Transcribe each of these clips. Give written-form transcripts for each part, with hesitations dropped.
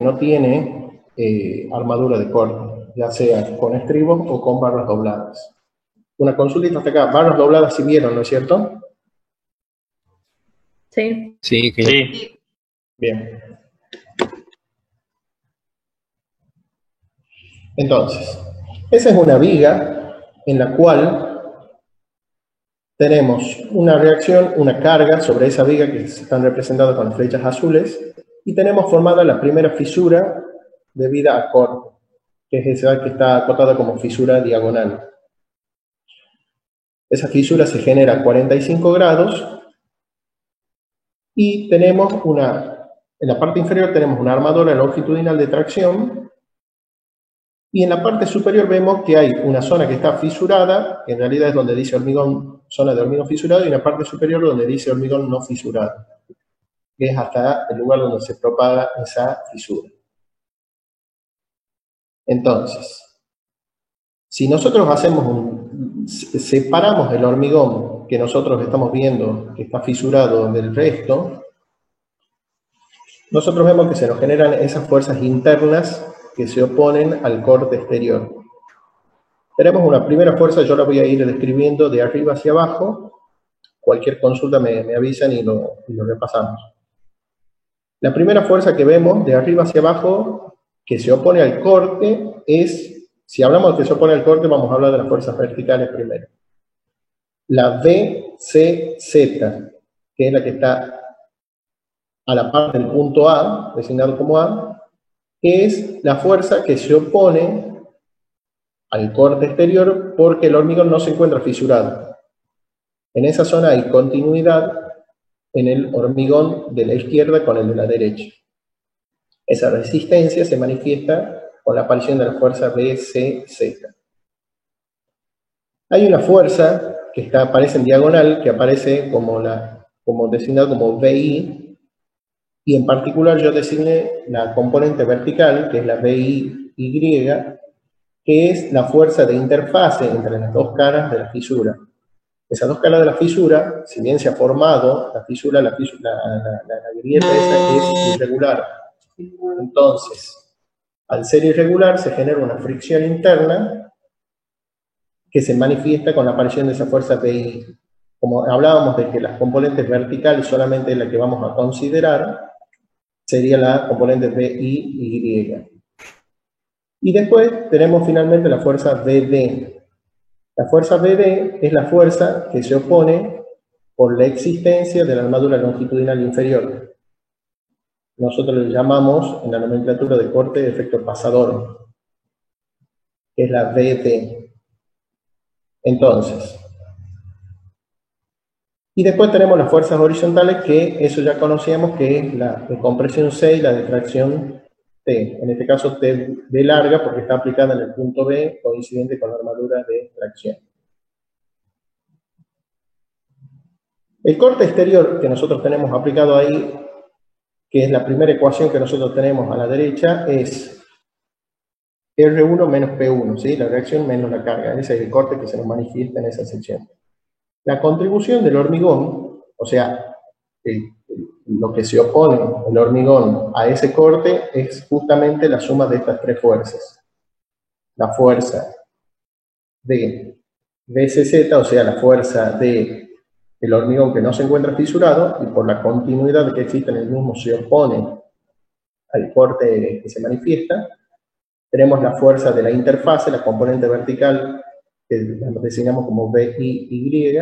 no tiene armadura de corte, ya sea con estribos o con barras dobladas. Una consultita hasta acá, barras dobladas si vieron, ¿no es cierto? Sí. Sí, que Sí. Bien. Entonces, esa es una viga en la cual tenemos una reacción, una carga sobre esa viga que están representadas con flechas azules, y tenemos formada la primera fisura debida a corte, que es esa que está acotada como fisura diagonal. Esa fisura se genera a 45 grados y tenemos en la parte inferior tenemos una armadura longitudinal de tracción, y en la parte superior vemos que hay una zona que está fisurada, que en realidad es donde dice hormigón, zona de hormigón fisurado, y en la parte superior donde dice hormigón no fisurado, que es hasta el lugar donde se propaga esa fisura. Entonces, si nosotros separamos el hormigón que nosotros estamos viendo que está fisurado del resto, nosotros vemos que se nos generan esas fuerzas internas que se oponen al corte exterior. Tenemos una primera fuerza, yo la voy a ir describiendo de arriba hacia abajo. Cualquier consulta me avisan y lo repasamos. La primera fuerza que vemos de arriba hacia abajo que se opone al corte es, si hablamos de que se opone al corte, vamos a hablar de las fuerzas verticales primero. La VCZ, que es la que está a la par del punto A, designado como A, que es la fuerza que se opone al corte exterior porque el hormigón no se encuentra fisurado. En esa zona hay continuidad en el hormigón de la izquierda con el de la derecha. Esa resistencia se manifiesta con la aparición de la fuerza VCZ. Hay una fuerza que aparece en diagonal, que aparece como designada como VI, y en particular yo designé la componente vertical, que es la VIY, que es la fuerza de interfase entre las dos caras de la fisura. Esas dos caras de la fisura, si bien se ha formado la fisura, la grieta esa es irregular. Entonces, al ser irregular, se genera una fricción interna que se manifiesta con la aparición de esa fuerza VI. Como hablábamos de que las componentes verticales solamente es la que vamos a considerar, sería la componente VIY. Y después tenemos finalmente la fuerza VD. La fuerza VD es la fuerza que se opone por la existencia de la armadura longitudinal inferior. Nosotros le llamamos en la nomenclatura de corte de efecto pasador, que es la VD. Entonces, y después tenemos las fuerzas horizontales, que eso ya conocíamos, que es la de compresión C y la de tracción T. En este caso T de larga, porque está aplicada en el punto B, coincidente con la armadura de tracción. El corte exterior que nosotros tenemos aplicado ahí, que es la primera ecuación que nosotros tenemos a la derecha, es R1 menos P1, ¿sí? La reacción menos la carga. Ese es el corte que se nos manifiesta en esa sección. La contribución del hormigón, o sea, lo que se opone el hormigón a ese corte, es justamente la suma de estas tres fuerzas. La fuerza de VCZ, o sea, la fuerza de el hormigón que no se encuentra fisurado, y por la continuidad que existe en el mismo se opone al corte que se manifiesta. Tenemos la fuerza de la interfase, la componente vertical, que la designamos como VIY,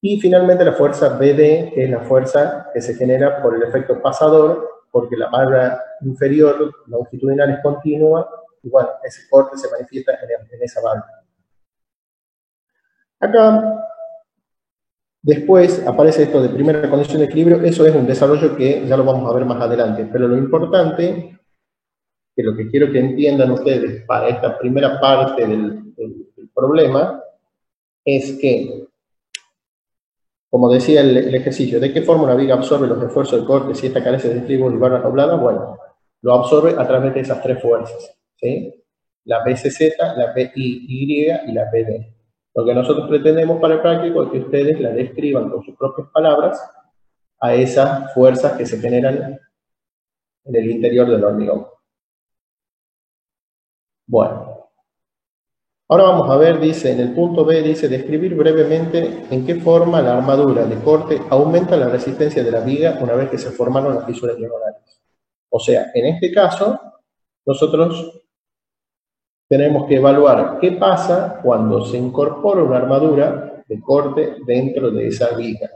y finalmente la fuerza BD, que es la fuerza que se genera por el efecto pasador, porque la barra inferior longitudinal es continua, y bueno, ese corte se manifiesta en esa barra. Acá, después aparece esto de primera condición de equilibrio. Eso es un desarrollo que ya lo vamos a ver más adelante, pero lo importante, que lo que quiero que entiendan ustedes para esta primera parte del problema, es que, como decía el ejercicio, ¿de qué forma una viga absorbe los esfuerzos de corte si esta carece de estribos y barras dobladas? Bueno, lo absorbe a través de esas tres fuerzas, ¿sí? La VCZ, la VIY y la VD. Lo que nosotros pretendemos para el práctico es que ustedes la describan con sus propias palabras a esas fuerzas que se generan en el interior del hormigón. Bueno, ahora vamos a ver, dice, en el punto B, dice, describir brevemente en qué forma la armadura de corte aumenta la resistencia de la viga una vez que se formaron las fisuras diagonales. O sea, en este caso, nosotros tenemos que evaluar qué pasa cuando se incorpora una armadura de corte dentro de esa viga,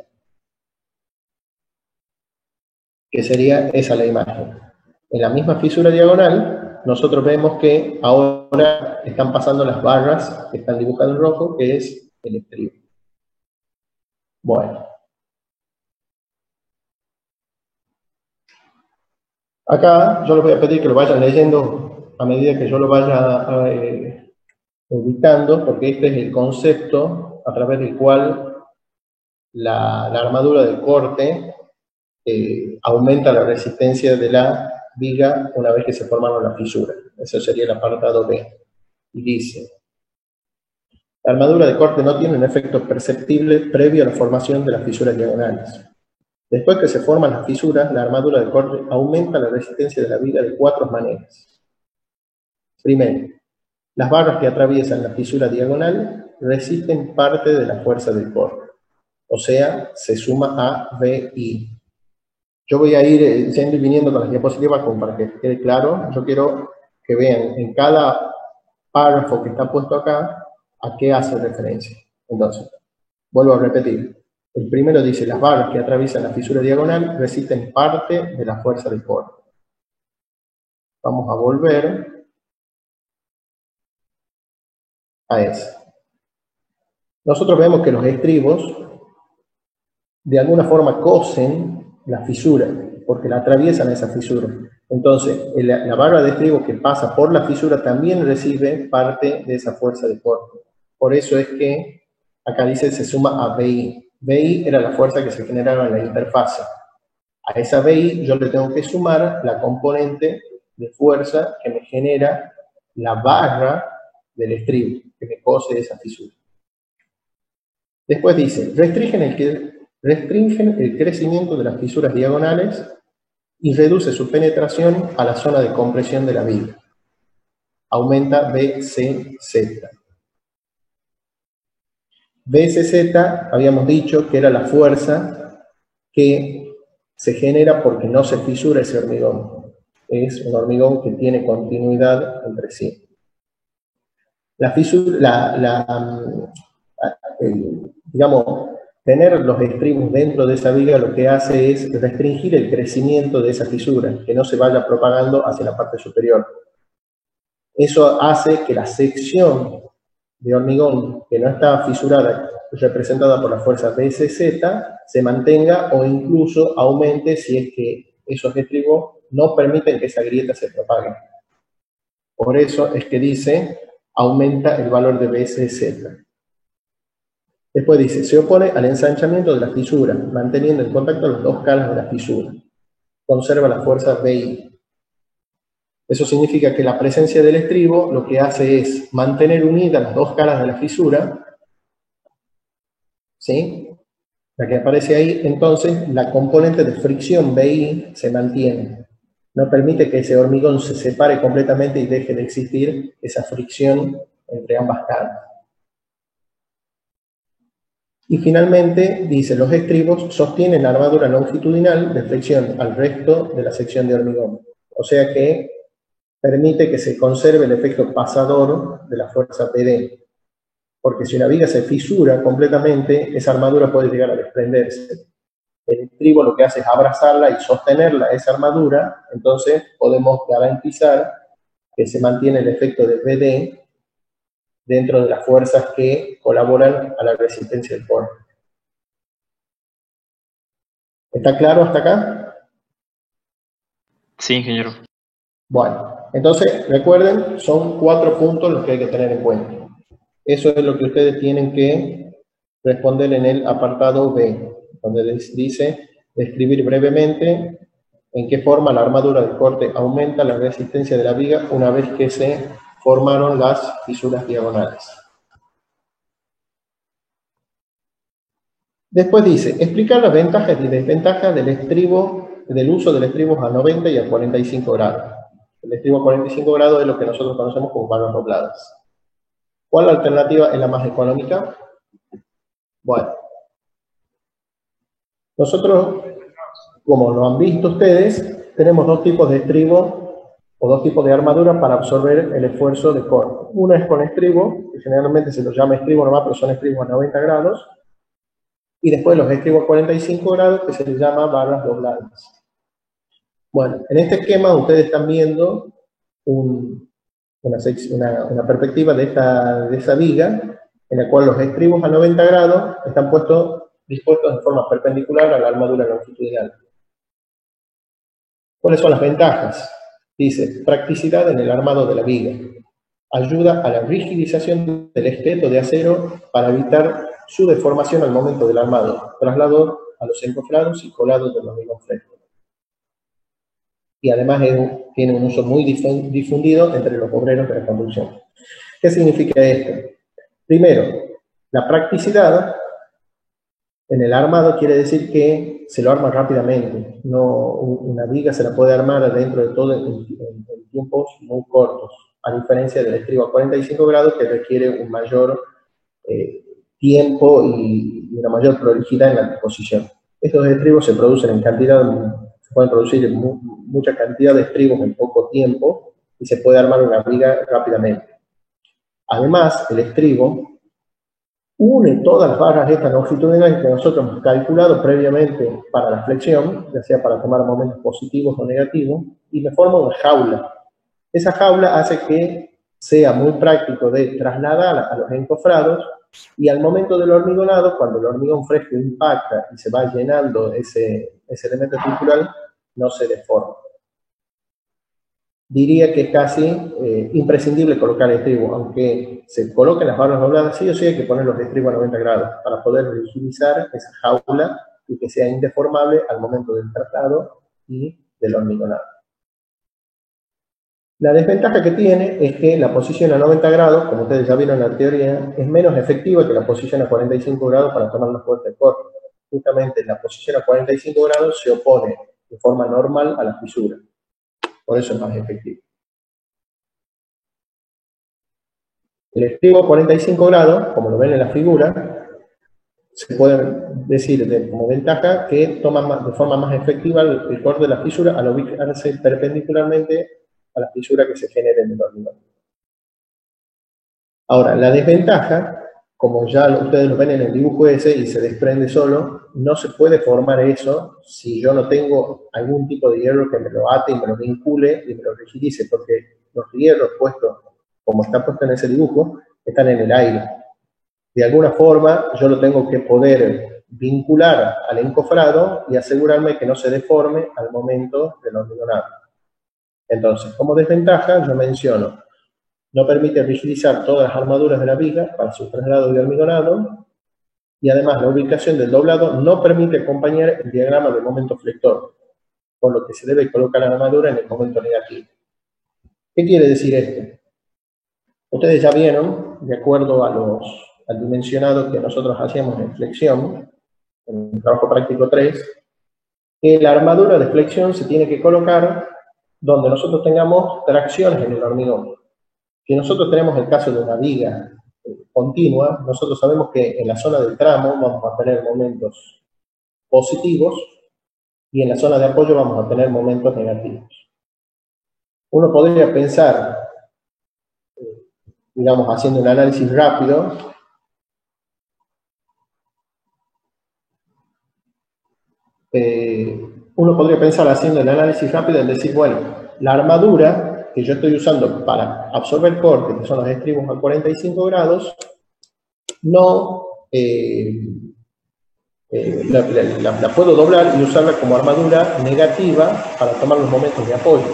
que sería esa la imagen. En la misma fisura diagonal, nosotros vemos que ahora están pasando las barras que están dibujadas en rojo, que es el estribo. Bueno. Acá yo les voy a pedir que lo vayan leyendo a medida que yo lo vaya dictando, porque este es el concepto a través del cual la armadura de corte aumenta la resistencia de la viga una vez que se formaron las fisuras. Eso sería el apartado B. Y dice, la armadura de corte no tiene un efecto perceptible previo a la formación de las fisuras diagonales. Después que se forman las fisuras, la armadura de corte aumenta la resistencia de la viga de 4 maneras. Primero, las barras que atraviesan la fisura diagonal resisten parte de la fuerza del corte, o sea, se suma a VI. Yo voy a ir yendo y viniendo con las diapositivas como para que quede claro. Yo quiero que vean en cada párrafo que está puesto acá a qué hace referencia. Entonces, vuelvo a repetir. El primero dice, las barras que atraviesan la fisura diagonal resisten parte de la fuerza del corte. Vamos a volver a eso. Nosotros vemos que los estribos de alguna forma cosen la fisura, porque la atraviesan esa fisura. Entonces, la barra de estribo que pasa por la fisura también recibe parte de esa fuerza de corte. Por eso es que acá dice se suma a VI. VI era la fuerza que se generaba en la interfase. A esa VI yo le tengo que sumar la componente de fuerza que me genera la barra del estribo, que me cose esa fisura. Después dice, restringen el crecimiento de las fisuras diagonales y reduce su penetración a la zona de compresión de la viga. Aumenta BCZ. BCZ, habíamos dicho que era la fuerza que se genera porque no se fisura ese hormigón. Es un hormigón que tiene continuidad entre sí. La fisura, digamos, tener los estribos dentro de esa viga lo que hace es restringir el crecimiento de esa fisura, que no se vaya propagando hacia la parte superior. Eso hace que la sección de hormigón que no está fisurada, representada por la fuerza BCZ, se mantenga o incluso aumente si es que esos estribos no permiten que esa grieta se propague. Por eso es que dice, aumenta el valor de BCZ. Después dice, se opone al ensanchamiento de la fisura, manteniendo en contacto las dos caras de la fisura. Conserva la fuerza VI. Eso significa que la presencia del estribo lo que hace es mantener unidas las dos caras de la fisura, ¿sí? La que aparece ahí, entonces la componente de fricción VI se mantiene. No permite que ese hormigón se separe completamente y deje de existir esa fricción entre ambas caras. Y finalmente, dice, los estribos sostienen la armadura longitudinal de flexión al resto de la sección de hormigón. O sea que permite que se conserve el efecto pasador de la fuerza PD. Porque si una viga se fisura completamente, esa armadura puede llegar a desprenderse. El estribo lo que hace es abrazarla y sostenerla, esa armadura, entonces podemos garantizar que se mantiene el efecto de PD dentro de las fuerzas que colaboran a la resistencia del corte. ¿Está claro hasta acá? Sí, ingeniero. Bueno, entonces recuerden, son 4 puntos los que hay que tener en cuenta. Eso es lo que ustedes tienen que responder en el apartado B, donde dice describir brevemente en qué forma la armadura del corte aumenta la resistencia de la viga una vez que se formaron las fisuras diagonales. Después dice, explicar las ventajas y desventajas del estribo del uso del estribo a 90 y a 45 grados. El estribo a 45 grados es lo que nosotros conocemos como barras dobladas. ¿Cuál alternativa es la más económica? Bueno, nosotros, como lo han visto ustedes, tenemos dos tipos de estribo o dos tipos de armadura para absorber el esfuerzo de corte. Una es con estribo, que generalmente se los llama estribo nomás, pero son estribos a 90 grados. Y después los estribos a 45 grados, que se les llama barras dobladas. Bueno, en este esquema ustedes están viendo una perspectiva de esa viga, en la cual los estribos a 90 grados están dispuestos de forma perpendicular a la armadura longitudinal. ¿Cuáles son las ventajas? Dice, practicidad en el armado de la viga. Ayuda a la rigidización del esqueleto de acero para evitar su deformación al momento del armado. Traslado a los encofrados y colados del hormigón fresco. Y además tiene un uso muy difundido entre los obreros de la construcción. ¿Qué significa esto? Primero, la practicidad en el armado quiere decir que se lo arma rápidamente. Una viga se la puede armar dentro de todo en tiempos muy cortos, a diferencia del estribo a 45 grados que requiere un mayor tiempo y una mayor prolijidad en la disposición. Estos estribos se producen en cantidad, se pueden producir mucha cantidad de estribos en poco tiempo y se puede armar una viga rápidamente. Además, el estribo une todas las barras estas longitudinales que nosotros hemos calculado previamente para la flexión, ya sea para tomar momentos positivos o negativos, y le forma una jaula. Esa jaula hace que sea muy práctico de trasladar a los encofrados, y al momento del hormigonado, cuando el hormigón fresco impacta y se va llenando ese elemento estructural, no se deforma. Diría que es casi imprescindible colocar el estribo, aunque se coloquen las barras dobladas, sí o sí hay que poner los estribos a 90 grados para poder utilizar esa jaula y que sea indeformable al momento del traslado y del hormigonado. La desventaja que tiene es que la posición a 90 grados, como ustedes ya vieron en la teoría, es menos efectiva que la posición a 45 grados para tomar la fuerza de corte. Justamente la posición a 45 grados se opone de forma normal a la fisura. Por eso es más efectivo. El estribo a 45 grados, como lo ven en la figura, se puede decir como ventaja que toma de forma más efectiva el corte de la fisura al ubicarse perpendicularmente a la fisura que se genera en el hormigón. Ahora, la desventaja, como ya ustedes lo ven en el dibujo ese y se desprende solo, no se puede formar eso si yo no tengo algún tipo de hierro que me lo ate y me lo vincule y me lo rigidice, porque los hierros puestos, como está puesto en ese dibujo, están en el aire. De alguna forma, yo lo tengo que poder vincular al encofrado y asegurarme que no se deforme al momento del hormigonado. Entonces, como desventaja, yo menciono, no permite rigidizar todas las armaduras de la viga para su traslado y hormigonado, y además la ubicación del doblado no permite acompañar el diagrama del momento flector, por lo que se debe colocar la armadura en el momento negativo. ¿Qué quiere decir esto? Ustedes ya vieron, de acuerdo al dimensionado que nosotros hacíamos en flexión, en el trabajo práctico 3, que la armadura de flexión se tiene que colocar donde nosotros tengamos tracciones en el hormigón. Si nosotros tenemos el caso de una viga continua, nosotros sabemos que en la zona del tramo vamos a tener momentos positivos y en la zona de apoyo vamos a tener momentos negativos. Uno podría pensar, digamos, haciendo un análisis rápido, en decir, bueno, la armadura que yo estoy usando para absorber corte, que son los estribos a 45 grados, la puedo doblar y usarla como armadura negativa para tomar los momentos de apoyo.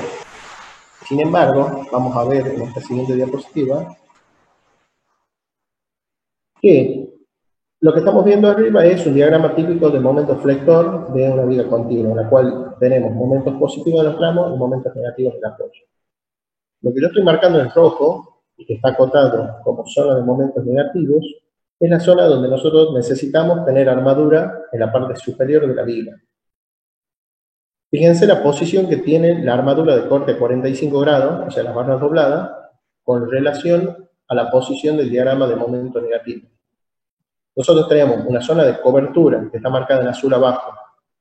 Sin embargo, vamos a ver en esta siguiente diapositiva que lo que estamos viendo arriba es un diagrama típico de momento flector de una viga continua, en la cual tenemos momentos positivos de los tramos y momentos negativos del apoyo. Lo que yo estoy marcando en rojo, y que está acotado como zona de momentos negativos, es la zona donde nosotros necesitamos tener armadura en la parte superior de la viga. Fíjense la posición que tiene la armadura de corte 45 grados, o sea, las barras dobladas, con relación a la posición del diagrama de momento negativo. Nosotros tenemos una zona de cobertura, que está marcada en azul abajo,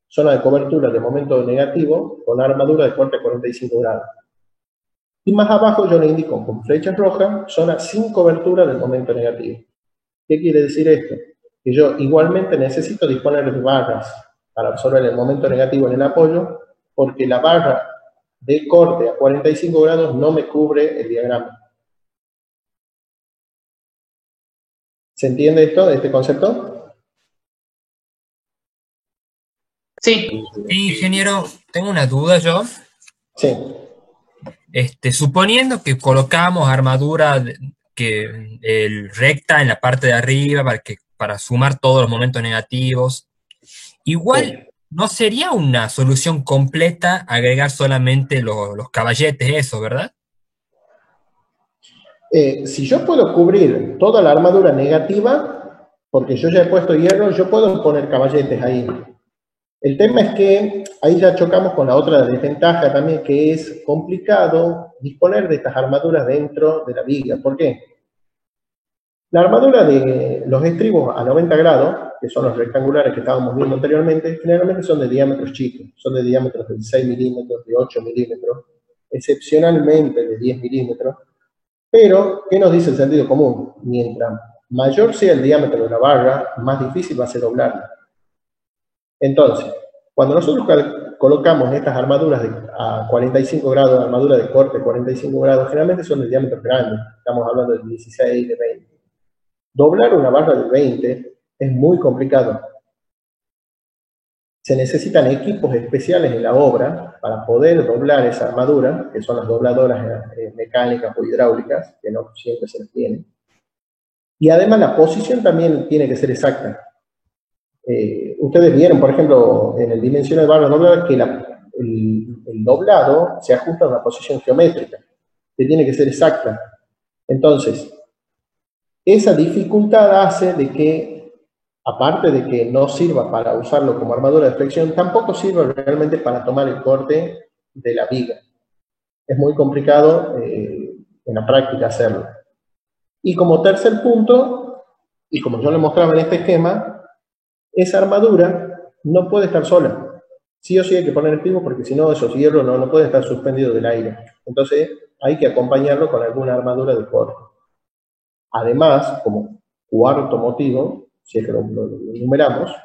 zona de cobertura de momento negativo, con armadura de corte 45 grados. Y más abajo yo le indico con flechas rojas, zona sin cobertura del momento negativo. ¿Qué quiere decir esto? Que yo igualmente necesito disponer de barras para absorber el momento negativo en el apoyo, porque la barra de corte a 45 grados no me cubre el diagrama. ¿Se entiende esto, este concepto? Sí. Sí, ingeniero, tengo una duda yo. Sí. Suponiendo que colocamos armadura recta en la parte de arriba para sumar todos los momentos negativos, igual Sí. no sería una solución completa agregar solamente los caballetes, eso, ¿verdad? Si yo puedo cubrir toda la armadura negativa, porque yo ya he puesto hierro, yo puedo poner caballetes ahí. El tema es que ahí ya chocamos con la otra desventaja también, que es complicado disponer de estas armaduras dentro de la viga. ¿Por qué? La armadura de los estribos a 90 grados, que son los rectangulares que estábamos viendo anteriormente, generalmente son de diámetros chicos, son de diámetros de 6 milímetros, de 8 milímetros, excepcionalmente de 10 milímetros. Pero, ¿qué nos dice el sentido común? Mientras mayor sea el diámetro de la barra, más difícil va a ser doblarla. Entonces, cuando nosotros colocamos estas armaduras a 45 grados, armadura de corte 45 grados, generalmente son de diámetros grandes, estamos hablando de 16, de 20. Doblar una barra de 20 es muy complicado. Se necesitan equipos especiales en la obra para poder doblar esa armadura, que son las dobladoras mecánicas o hidráulicas, que no siempre se les tiene. Y además la posición también tiene que ser exacta. Ustedes vieron, por ejemplo, en el dimensional de barra doblada, que el doblado se ajusta a una posición geométrica, que tiene que ser exacta. Entonces, esa dificultad hace de que, aparte de que no sirva para usarlo como armadura de flexión, tampoco sirve realmente para tomar el corte de la viga. Es muy complicado en la práctica hacerlo. Y como tercer punto, y como yo le mostraba en este esquema, esa armadura no puede estar sola. Sí o sí hay que poner estribos porque si no, esos hierros no pueden estar suspendidos del aire. Entonces hay que acompañarlo con alguna armadura de corte. Además, como cuarto motivo, si es que lo enumeramos,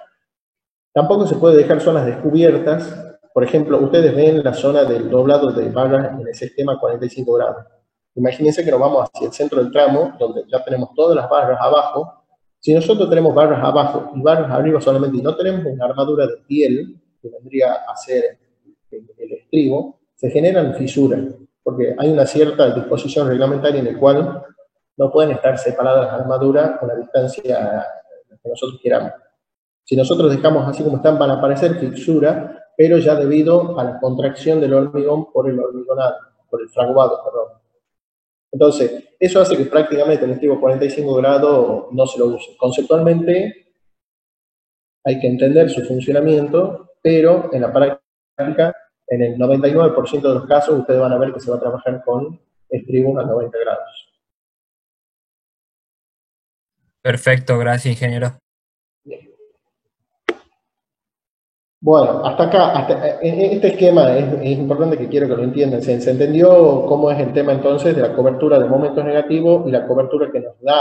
tampoco se puede dejar zonas descubiertas. Por ejemplo, ustedes ven la zona del doblado de barras en el sistema 45 grados. Imagínense que nos vamos hacia el centro del tramo, donde ya tenemos todas las barras abajo. Si nosotros tenemos barras abajo y barras arriba solamente, y no tenemos una armadura de piel, que vendría a ser el estribo, se generan fisuras, porque hay una cierta disposición reglamentaria en la cual no pueden estar separadas las armaduras con la distancia que nosotros queramos. Si nosotros dejamos así como están, van a aparecer fisuras, pero ya debido a la contracción del hormigón por el hormigonado, por el fraguado, perdón. Entonces, eso hace que prácticamente el estribo 45 grados no se lo use. Conceptualmente, hay que entender su funcionamiento, pero en la práctica, en el 99% de los casos, ustedes van a ver que se va a trabajar con estribos a 90 grados. Perfecto, gracias, ingeniero. Bien. Bueno, hasta acá, este esquema es importante que quiero que lo entiendan. ¿Se entendió cómo es el tema entonces de la cobertura de momentos negativos y la cobertura que nos da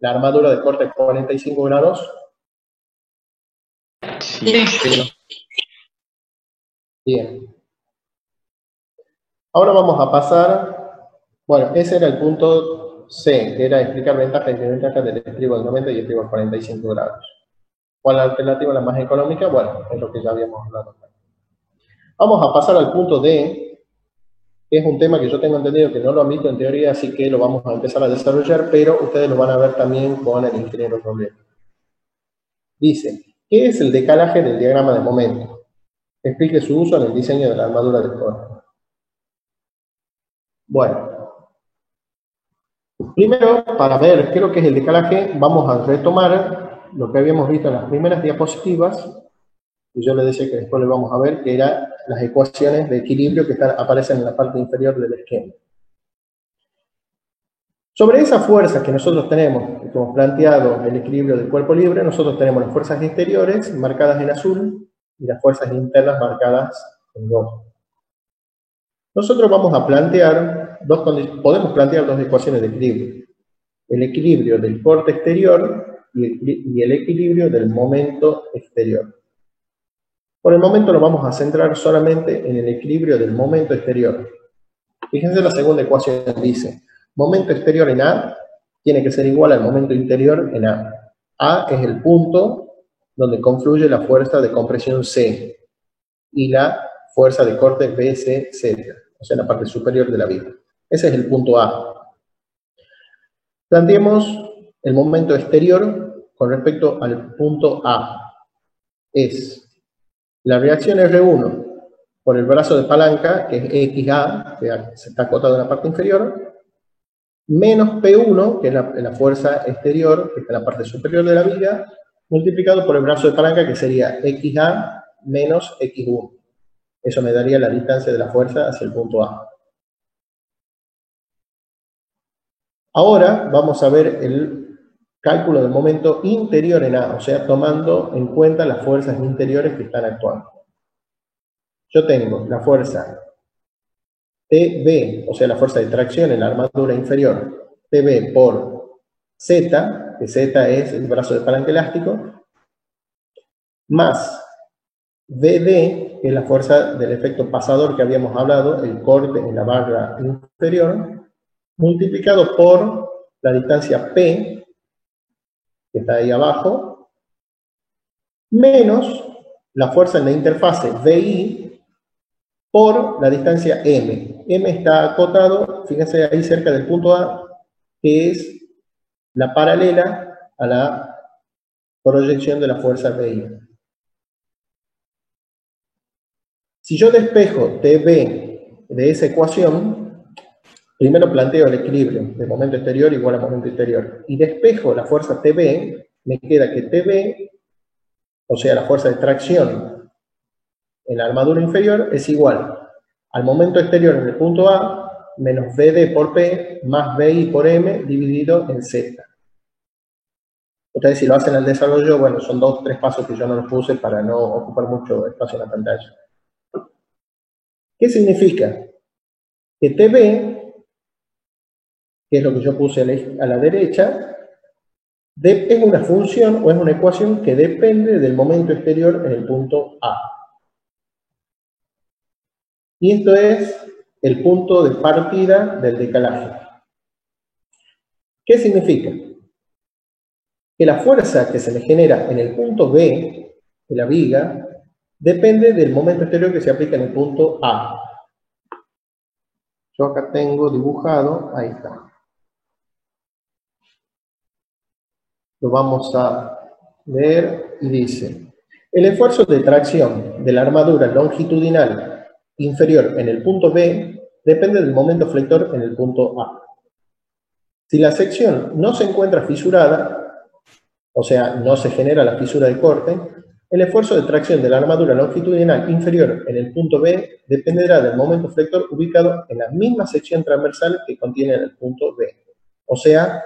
la armadura de corte 45 grados? Sí. Bien. Ahora vamos a pasar, bueno, ese era el punto C, que era explicar ventajas y desventajas del estribo del 90 y el estribo del 45 grados. ¿Cuál es la alternativa la más económica? Bueno, es lo que ya habíamos hablado. Vamos a pasar al punto D, que es un tema que yo tengo entendido que no lo han visto en teoría, así que lo vamos a empezar a desarrollar, pero ustedes lo van a ver también con el ingeniero Robledo. Dice, ¿qué es el decalaje del diagrama de momento? Explique su uso en el diseño de la armadura del corte. Bueno, primero, para ver qué es lo que es el decalaje, vamos a retomar lo que habíamos visto en las primeras diapositivas, y yo le decía que después le vamos a ver, que eran las ecuaciones de equilibrio que aparecen en la parte inferior del esquema. Sobre esas fuerzas que nosotros tenemos, que hemos planteado el equilibrio del cuerpo libre, nosotros tenemos las fuerzas exteriores marcadas en azul y las fuerzas internas marcadas en rojo. Nosotros vamos a plantear podemos plantear dos ecuaciones de equilibrio. El equilibrio del corte exterior y el equilibrio del momento exterior. Por el momento nos vamos a centrar solamente en el equilibrio del momento exterior. Fíjense, la segunda ecuación dice, momento exterior en A tiene que ser igual al momento interior en A. A es el punto donde confluye la fuerza de compresión C y la fuerza de corte BCZ, o sea, la parte superior de la viga. Ese es el punto A. Planteemos el momento exterior con respecto al punto A. Es la reacción R1 por el brazo de palanca, que es XA, que se está acotado en la parte inferior, menos P1, que es la fuerza exterior, que está en la parte superior de la viga, multiplicado por el brazo de palanca, que sería XA menos X1. Eso me daría la distancia de la fuerza hacia el punto A. Ahora vamos a ver el cálculo del momento interior en A, o sea, tomando en cuenta las fuerzas interiores que están actuando. Yo tengo la fuerza TB, o sea, la fuerza de tracción en la armadura inferior, TB por Z, que Z es el brazo de palanca elástico, más VD, que es la fuerza del efecto pasador que habíamos hablado, el corte en la barra inferior, multiplicado por la distancia P, que está ahí abajo, menos la fuerza en la interfase VI por la distancia M. M está acotado, fíjense ahí cerca del punto A, que es la paralela a la proyección de la fuerza VI. Si yo despejo TB de esa ecuación, primero planteo el equilibrio de momento exterior igual a momento interior, y despejo la fuerza TB, me queda que TB, o sea, la fuerza de tracción en la armadura inferior, es igual al momento exterior en el punto A, menos VD por P, más VI por M, dividido en Z. Ustedes si lo hacen al desarrollo, bueno, son 2 o 3 pasos que yo no los puse para no ocupar mucho espacio en la pantalla. ¿Qué significa? Que TB, que es lo que yo puse a la derecha, es una función o es una ecuación que depende del momento exterior en el punto A. Y esto es el punto de partida del decalaje. ¿Qué significa? Que la fuerza que se me genera en el punto B de la viga depende del momento exterior que se aplica en el punto A. Yo acá tengo dibujado, ahí está. Lo vamos a leer y dice: el esfuerzo de tracción de la armadura longitudinal inferior en el punto B depende del momento flector en el punto A. Si la sección no se encuentra fisurada, o sea, no se genera la fisura de corte, el esfuerzo de tracción de la armadura longitudinal inferior en el punto B dependerá del momento flector ubicado en la misma sección transversal que contiene el punto B. O sea,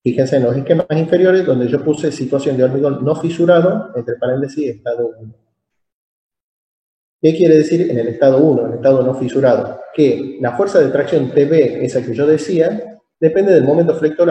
fíjense en los esquemas inferiores donde yo puse situación de hormigón no fisurado, entre paréntesis, estado 1. ¿Qué quiere decir en el estado 1, en el estado no fisurado? Que la fuerza de tracción TB, esa que yo decía, depende del momento flector